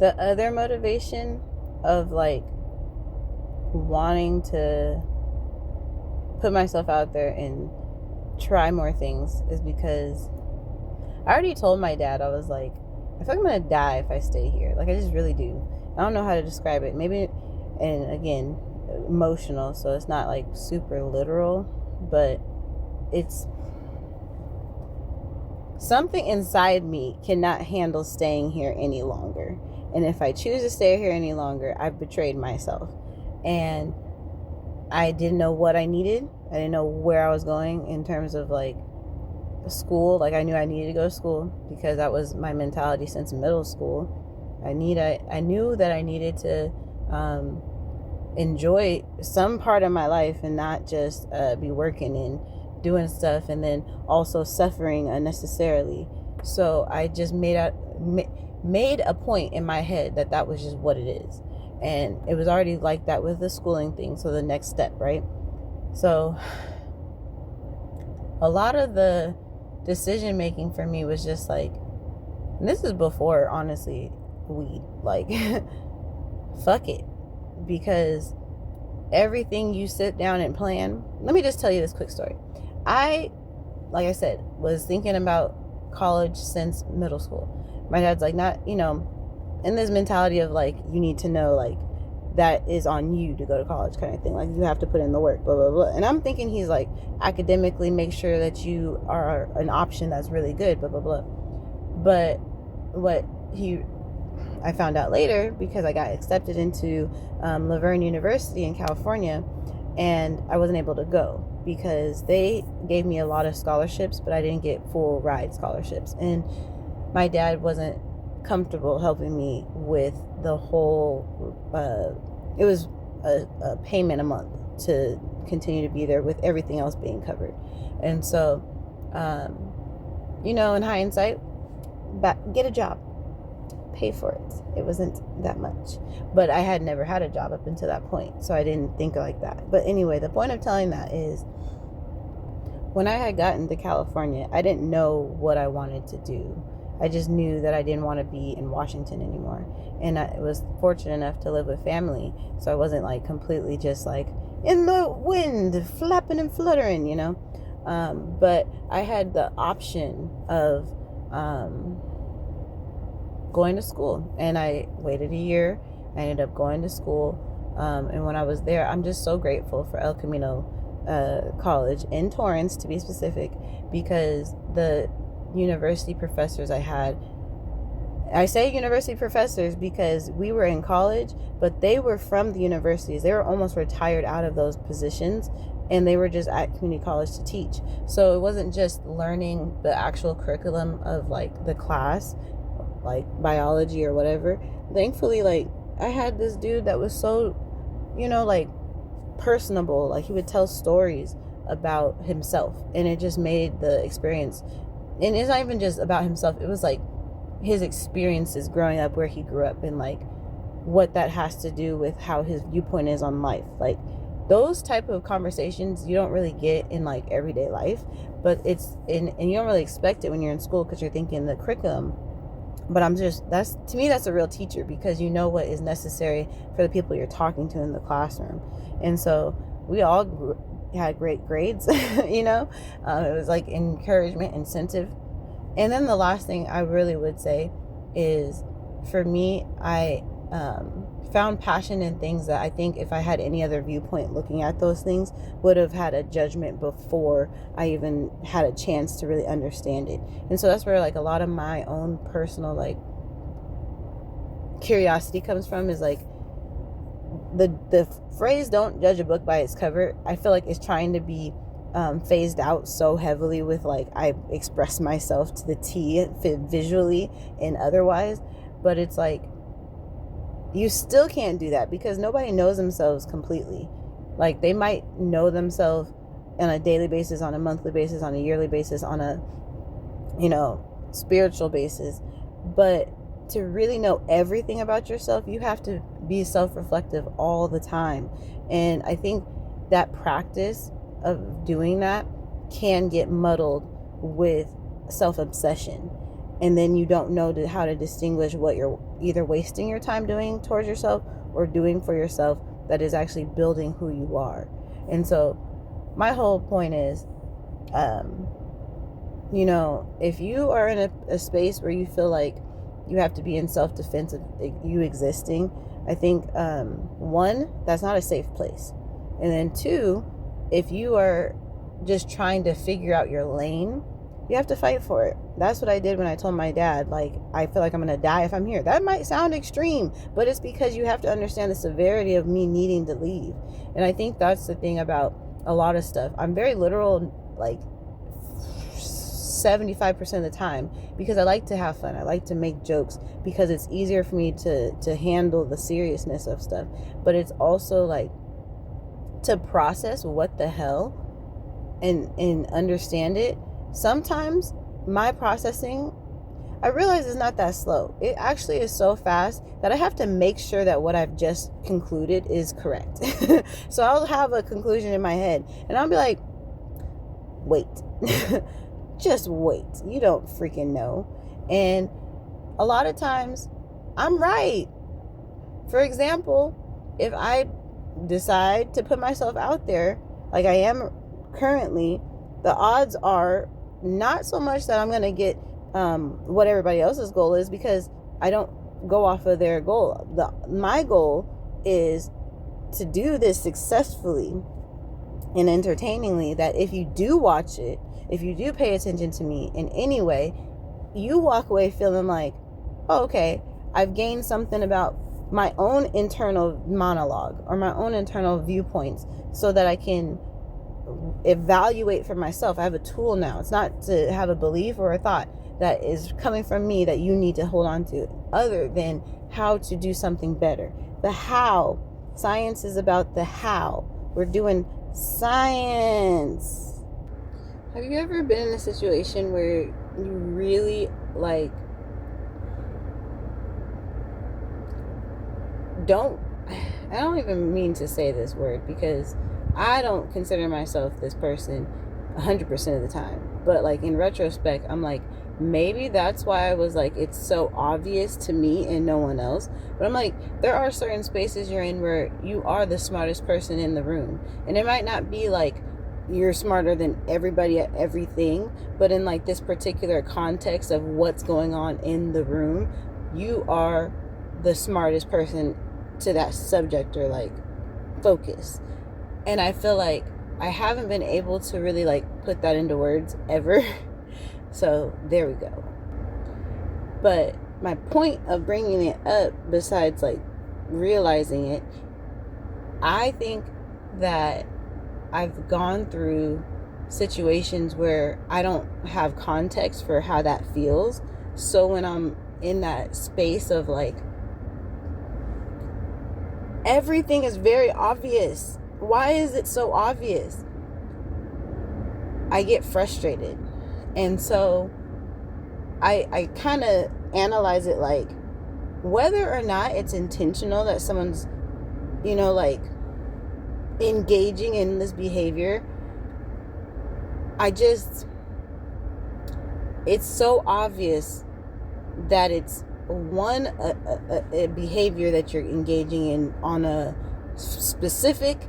The other motivation of like wanting to put myself out there and try more things is because I already told my dad, I was like, I feel like I'm gonna die if I stay here. Like, I just really do. I don't know how to describe it. Maybe, and again, emotional, so it's not like super literal, but it's something inside me cannot handle staying here any longer. And if I choose to stay here any longer, I've betrayed myself. And I didn't know what I needed. I didn't know where I was going in terms of like school. Like, I knew I needed to go to school because that was my mentality since middle school. I knew that I needed to enjoy some part of my life and not just be working and doing stuff and then also suffering unnecessarily. So I just made a point in my head that that was just what it is. And it was already like that with the schooling thing. So the next step, right? So a lot of the decision making for me was just like, and this is before, honestly, weed. Like, fuck it. Because everything you sit down and plan. Let me just tell you this quick story. Like I said, was thinking about college since middle school. My dad's like, not, in this mentality of like, you need to know, like, that is on you to go to college kind of thing. Like, you have to put in the work, blah, blah, blah. And I'm thinking he's like, academically make sure that you are an option that's really good, blah, blah, blah. But what I found out later, because I got accepted into Laverne University in California, and I wasn't able to go because they gave me a lot of scholarships, but I didn't get full ride scholarships. And my dad wasn't comfortable helping me with the whole, it was a payment a month to continue to be there with everything else being covered. And so, in hindsight, get a job, pay for it. It wasn't that much, but I had never had a job up until that point, so I didn't think like that. But anyway, the point of telling that is, when I had gotten to California, I didn't know what I wanted to do. I just knew that I didn't want to be in Washington anymore. And I was fortunate enough to live with family, so I wasn't like completely just like in the wind, flapping and fluttering, But I had the option of going to school, and I waited a year. I ended up going to school, and when I was there, I'm just so grateful for El Camino College in Torrance, to be specific, because the university professors I say university professors because we were in college, but they were from the universities. They were almost retired out of those positions, and they were just at community college to teach. So it wasn't just learning the actual curriculum of like the class, like biology or whatever. Thankfully, like, I had this dude that was so, like, personable. Like, he would tell stories about himself, and it just made the experience, and it's not even just about himself, it was like his experiences growing up where he grew up, and like what that has to do with how his viewpoint is on life. Like, those type of conversations you don't really get in like everyday life, but it's in, and you don't really expect it when you're in school because you're thinking the curriculum. But to me, that's a real teacher, because you know what is necessary for the people you're talking to in the classroom. And so we all had great grades, it was like encouragement, incentive. And then the last thing I really would say is, for me, I found passion in things that I think if I had any other viewpoint looking at those things would have had a judgment before I even had a chance to really understand it. And so that's where like a lot of my own personal like curiosity comes from, is like the phrase "don't judge a book by its cover." I feel like it's trying to be phased out so heavily with like I express myself to the T visually and otherwise, but it's like you still can't do that because nobody knows themselves completely. Like, they might know themselves on a daily basis, on a monthly basis, on a yearly basis, on a spiritual basis, but to really know everything about yourself, you have to be self-reflective all the time. And I think that practice of doing that can get muddled with self-obsession, and then you don't know how to distinguish what you're either wasting your time doing towards yourself or doing for yourself that is actually building who you are. And so my whole point is, if you are in a space where you feel like you have to be in self-defense of you existing, I think, one, that's not a safe place. And then two, if you are just trying to figure out your lane, you have to fight for it. That's what I did when I told my dad, like, I feel like I'm going to die if I'm here. That might sound extreme, but it's because you have to understand the severity of me needing to leave. And I think that's the thing about a lot of stuff. I'm very literal, like 75% of the time, because I like to have fun. I like to make jokes because it's easier for me to handle the seriousness of stuff. But it's also like to process what the hell and understand it. Sometimes my processing, I realize, is not that slow. It actually is so fast that I have to make sure that what I've just concluded is correct. So I'll have a conclusion in my head and I'll be like, wait, just wait. You don't freaking know. And a lot of times I'm right. For example, if I decide to put myself out there like I am currently, the odds are not so much that I'm going to get what everybody else's goal is, because I don't go off of their goal. My goal is to do this successfully and entertainingly, that if you do watch it, if you do pay attention to me in any way, you walk away feeling like, oh, okay, I've gained something about my own internal monologue or my own internal viewpoints, so that I can evaluate for myself. I have a tool now. It's not to have a belief or a thought that is coming from me that you need to hold on to, other than how to do something better. The how. Science is about the how. We're doing science. Have you ever been in a situation where you really I don't even mean to say this word, because I don't consider myself this person 100% of the time. But like in retrospect, I'm like, maybe that's why I was like, it's so obvious to me and no one else. But I'm like, there are certain spaces you're in where you are the smartest person in the room. And it might not be like you're smarter than everybody at everything, but in like this particular context of what's going on in the room, you are the smartest person to that subject or like focus. And I feel like I haven't been able to really like put that into words ever. So there we go. But my point of bringing it up, besides like realizing it, I think that I've gone through situations where I don't have context for how that feels. So when I'm in that space of like, everything is very obvious. Why is it so obvious? I get frustrated. And so I kind of analyze it like, whether or not it's intentional that someone's, like engaging in this behavior, it's so obvious that it's a behavior that you're engaging in on a specific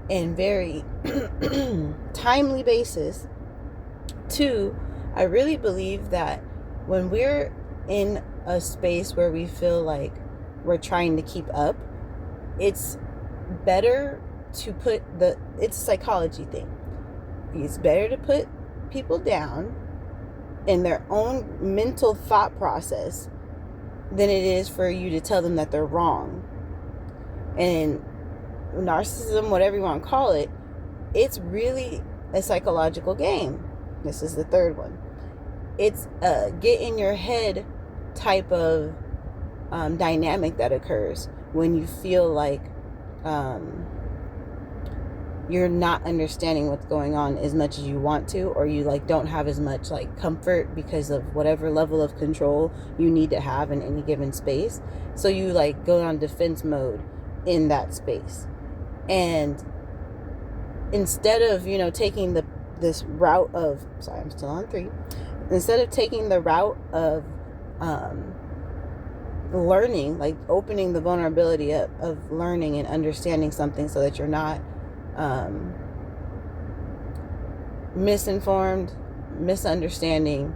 and very timely basis. Two, I really believe that when we're in a space where we feel like we're trying to keep up, it's better to it's a psychology thing. It's better to put people down in their own mental thought process than it is for you to tell them that they're wrong. And narcissism, whatever you want to call it, it's really a psychological game. This is the third one. It's a get in your head type of dynamic that occurs when you feel like you're not understanding what's going on as much as you want to, or you like don't have as much like comfort because of whatever level of control you need to have in any given space. So you like go on defense mode in that space. And instead of, taking this route of, sorry, I'm still on 3. Instead of taking the route of learning, like opening the vulnerability up of learning and understanding something so that you're not misinformed, misunderstanding,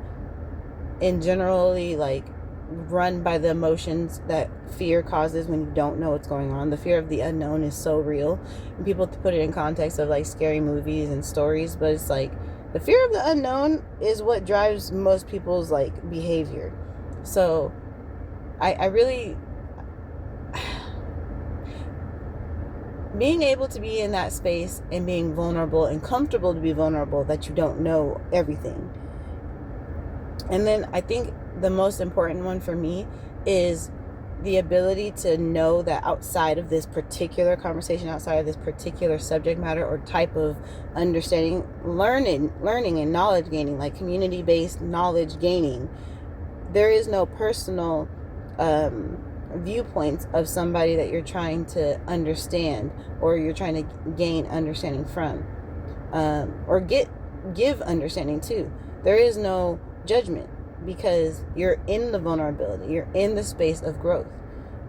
and generally like run by the emotions that fear causes when you don't know what's going on. The fear of the unknown is so real, and people put it in context of like scary movies and stories, but it's like the fear of the unknown is what drives most people's like behavior. So I really being able to be in that space and being vulnerable and comfortable to be vulnerable, that you don't know everything. And then I think the most important one for me is the ability to know that outside of this particular conversation, outside of this particular subject matter or type of understanding, learning and knowledge gaining, like community-based knowledge gaining, there is no personal viewpoints of somebody that you're trying to understand or you're trying to gain understanding from, or give understanding to. There is no judgment, because you're in the vulnerability, you're in the space of growth,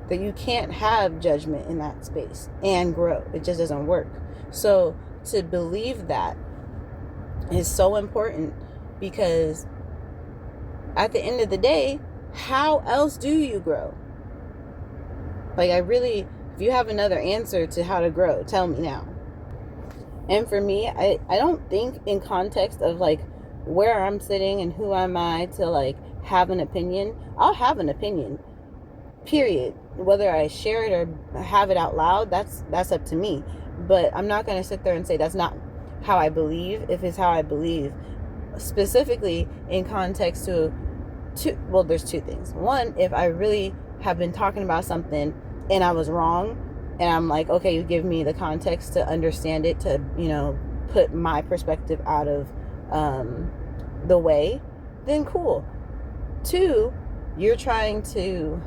that you can't have judgment in that space and grow. It just doesn't work. So to believe that is so important, because at the end of the day, how else do you grow? Like, if you have another answer to how to grow, tell me now. And for me, I don't think in context of like where I'm sitting and who am I to like have an opinion. I'll have an opinion, period. Whether I share it or have it out loud, that's up to me. But I'm not going to sit there and say that's not how I believe, if it's how I believe. Specifically in context to there's two things. One, if I really have been talking about something and I was wrong, and I'm like, okay, you give me the context to understand it, to, put my perspective out of the way, then cool. Two, you're trying to